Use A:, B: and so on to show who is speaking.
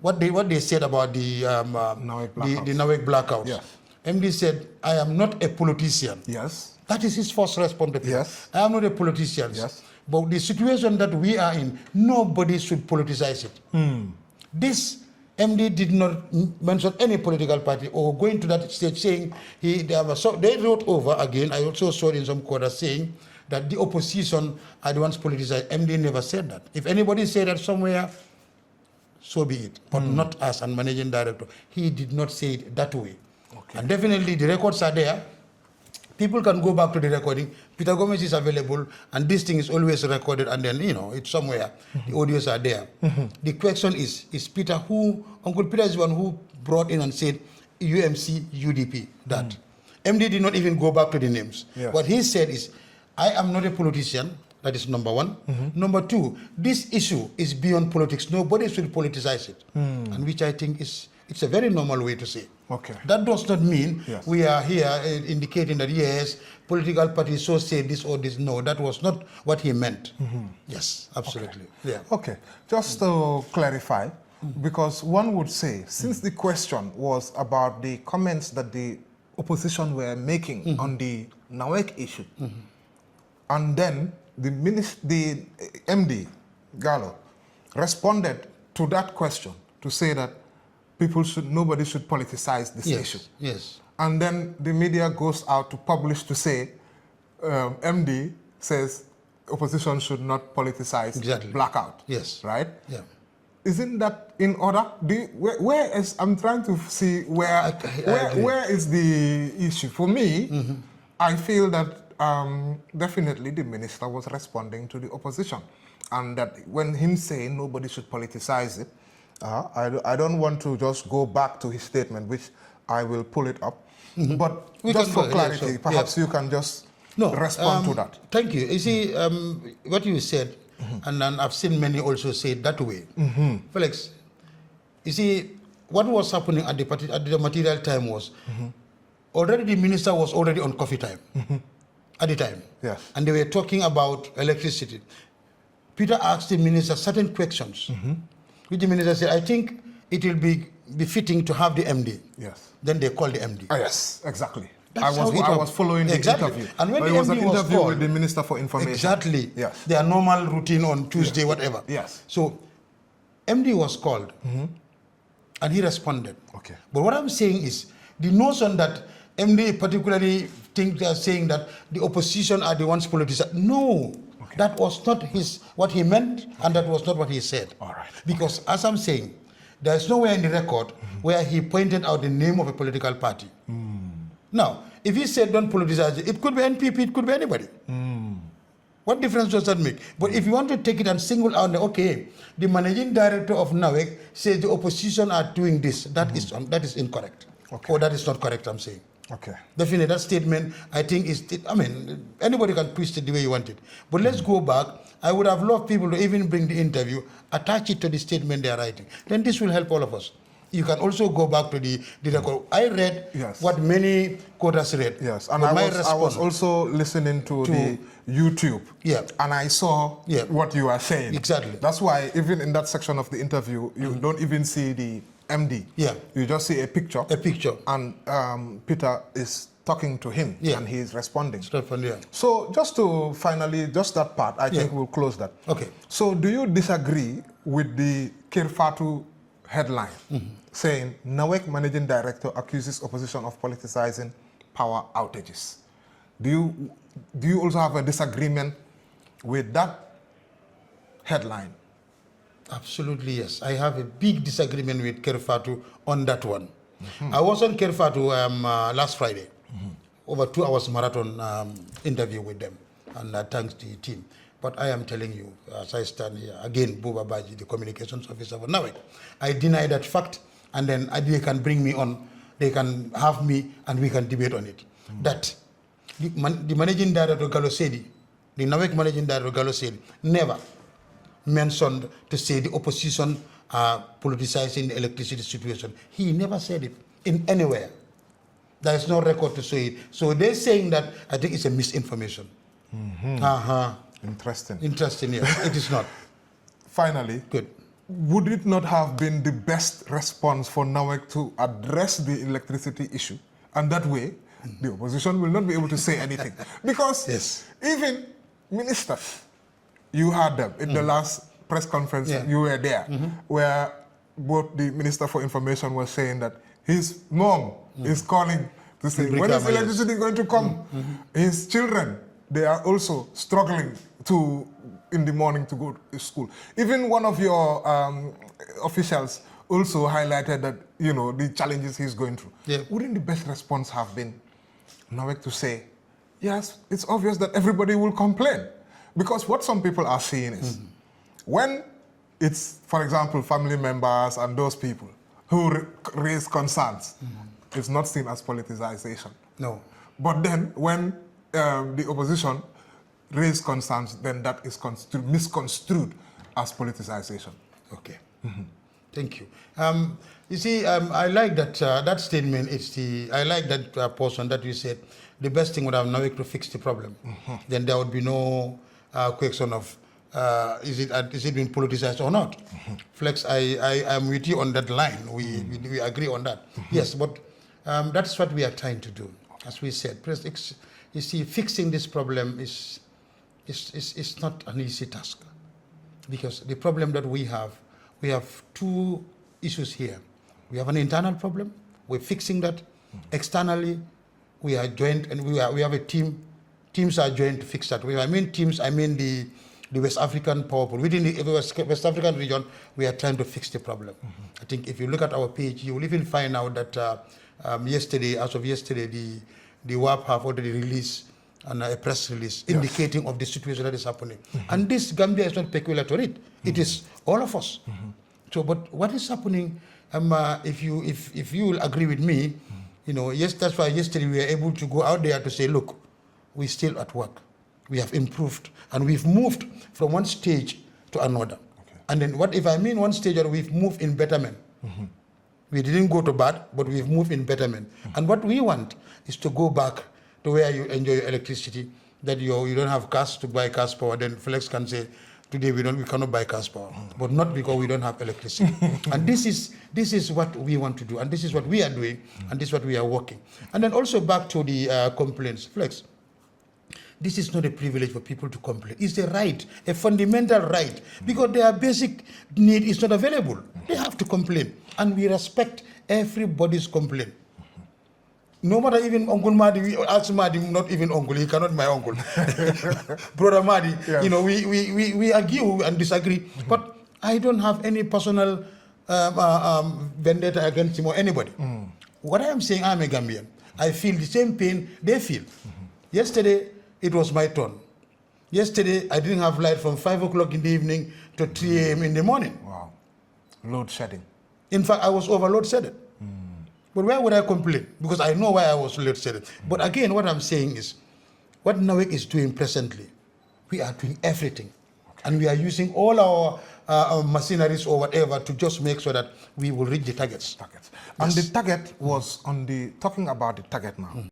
A: what they said about the NAWEC blackouts.
B: Yes.
A: MD said, I am not a politician.
B: Yes.
A: That is his first response.
B: Yes.
A: I am not a politician.
B: Yes.
A: But the situation that we are in, nobody should politicize it. This MD did not mention any political party or going to that stage saying they wrote over again. I also saw in some quarters saying that the opposition are the ones politicized. MD never said that. If anybody said that somewhere, so be it. But not us and managing director. He did not say it that way.
B: Okay.
A: And definitely the records are there. People can go back to the recording. Peter Gomez is available, and this thing is always recorded, and then, it's somewhere. The audios are there. The question is Peter Uncle Peter is the one who brought in and said UMC, UDP, that. MD did not even go back to the names.
B: Yes.
A: What he said is, I am not a politician. That is number one. Number two, this issue is beyond politics. Nobody should politicize it. And which I think it's a very normal way to say.
B: Okay.
A: That does not mean
B: Yes.
A: we are here indicating that, yes, political parties so say this or this. No, that was not what he meant. Yes, absolutely.
B: Okay.
A: Yeah.
B: Okay. Just to clarify, because one would say, since the question was about the comments that the opposition were making on the NAWEC issue, and then the MD, Galo, responded to that question to say that nobody should politicize this issue.
A: Yes.
B: And then the media goes out to publish to say, MD says opposition should not politicize blackout.
A: Yes.
B: Right?
A: Yeah.
B: Isn't that in order? Where is, I'm trying to see where is the issue? For me, I feel that definitely the minister was responding to the opposition. And that when him saying nobody should politicize it, I don't want to just go back to his statement, which I will pull it up. But just for clarity, perhaps you can just respond to that.
A: Thank you. You see, what you said, and I've seen many also say it that way. Felix, you see, what was happening at the material time was, already the minister was already on coffee time at the time.
B: Yes.
A: And they were talking about electricity. Peter asked the minister certain questions. Which the minister said, I think it will be befitting to have the MD.
B: Yes.
A: Then they called the MD.
B: Yes, exactly.
A: That's
B: I was following the interview.
A: And when
B: it
A: the
B: was an
A: MD was
B: interview
A: called,
B: with the Minister for Information.
A: Exactly.
B: Yes.
A: Their normal routine on Tuesday, whatever.
B: Yes.
A: So MD was called and he responded.
B: Okay.
A: But what I'm saying is the notion that MD particularly think they are saying that the opposition are the ones politicizing. No. That was not what he meant, and that was not what he said.
B: All right.
A: Because as I'm saying, there is nowhere in the record where he pointed out the name of a political party. Now, if he said don't politicize it, it could be NPP, it could be anybody. What difference does that make? But if you want to take it and single out, okay, the managing director of NAWEC says the opposition are doing this. That is incorrect.
B: Okay.
A: Or that is not correct, I'm saying.
B: Okay.
A: Definitely, that statement, I think, anybody can twist it the way you want it. But let's go back. I would have loved people to even bring the interview, attach it to the statement they are writing. Then this will help all of us. You can also go back to the record. I read what many quotas read.
B: Yes, and I was also listening to the YouTube.
A: Yeah.
B: And I saw what you are saying.
A: Exactly.
B: That's why even in that section of the interview, you don't even see the MD.
A: Yeah.
B: You just see a picture.
A: A picture.
B: And Peter is talking to him and he is responding. So just to finally, just that part, I think we'll close that.
A: Okay.
B: So do you disagree with the KERR FATOU headline saying NAWEC Managing Director accuses opposition of politicizing power outages? Do you also have a disagreement with that headline?
A: Absolutely, yes. I have a big disagreement with KERR FATOU on that one. I was on KERR FATOU last Friday, over 2 hours marathon interview with them, and thanks to the team. But I am telling you, as I stand here, again, Buba, Badjie, the communications officer for NAWEC, I deny that fact, and then they can bring me on, they can have me, and we can debate on it. That the Managing Director Galo Saidy, the NAWEC Managing Director Galo Saidy, never mentioned to say the opposition are politicizing the electricity situation. He never said it in anywhere. There is no record to say it. So they're saying that, I think it's a misinformation.
B: Interesting.
A: Interesting, yes. It is not.
B: Finally,
A: good.
B: would it not have been the best response for NAWEC to address the electricity issue? And that way, the opposition will not be able to say anything. Because even ministers, you had them in the last press conference, you were there, where both the Minister for Information was saying that his mom is calling to say, when is electricity going to come? His children, they are also struggling in the morning to go to school. Even one of your officials also highlighted that, you know, the challenges he's going through. Wouldn't the best response have been NAWEC to say, yes, it's obvious that everybody will complain? Because what some people are seeing is, when it's, for example, family members and those people who raise concerns, it's not seen as politicization.
A: No.
B: But then when the opposition raise concerns, then that is misconstrued as politicization.
A: Okay. Thank you. You see, I like that that statement. I like that portion that you said. The best thing would have NAWEC to fix the problem. Then there would be no question of is it being politicized or not. Flex, I'm with you on that line. We agree on that. Yes, but that's what we are trying to do. As we said, you see, fixing this problem is not an easy task, because the problem that we have two issues here. We have an internal problem. We're fixing that. Externally, we are joined, and we have a team. Teams are joined to fix that. When I mean teams, I mean the West African power pool. Within the West African region, we are trying to fix the problem. I think if you look at our page, you will even find out that as of yesterday, the WAP have already released a press release indicating of the situation that is happening. And this Gambia is not peculiar to it. It is all of us. So, but what is happening? If you will agree with me, you know, yes, that's why yesterday we were able to go out there to say, look, we're still at work. We have improved, and we've moved from one stage to another. And then what if I mean one stage, or we've moved in betterment. We didn't go to bad, but we've moved in betterment. And what we want is to go back to where you enjoy your electricity, that you don't have cash to buy cash power. Then Flex can say, today we cannot buy cash power, but not because we don't have electricity. And this is what we want to do, and this is what we are doing, and this is what we are working. And then also back to the complaints, Flex. This is not a privilege for people to complain. It's a right, a fundamental right, because their basic need is not available. They have to complain, and we respect everybody's complaint. No matter even Uncle Madi, we ask Madi, not even uncle, he cannot be my uncle. Brother Madi, you know, we argue and disagree, but I don't have any personal vendetta against him or anybody. What I am saying, I'm a Gambian. I feel the same pain they feel. Yesterday, it was my turn. Yesterday, I didn't have light from 5 o'clock in the evening to 3 a.m. in the morning.
B: Wow. Load shedding.
A: In fact, I was overload shedded. But why would I complain? Because I know why I was load shedded. But again, what I'm saying is, what NAWEC is doing presently, we are doing everything. And we are using all our machineries or whatever to just make sure that we will reach the targets.
B: And the target was talking about the target now.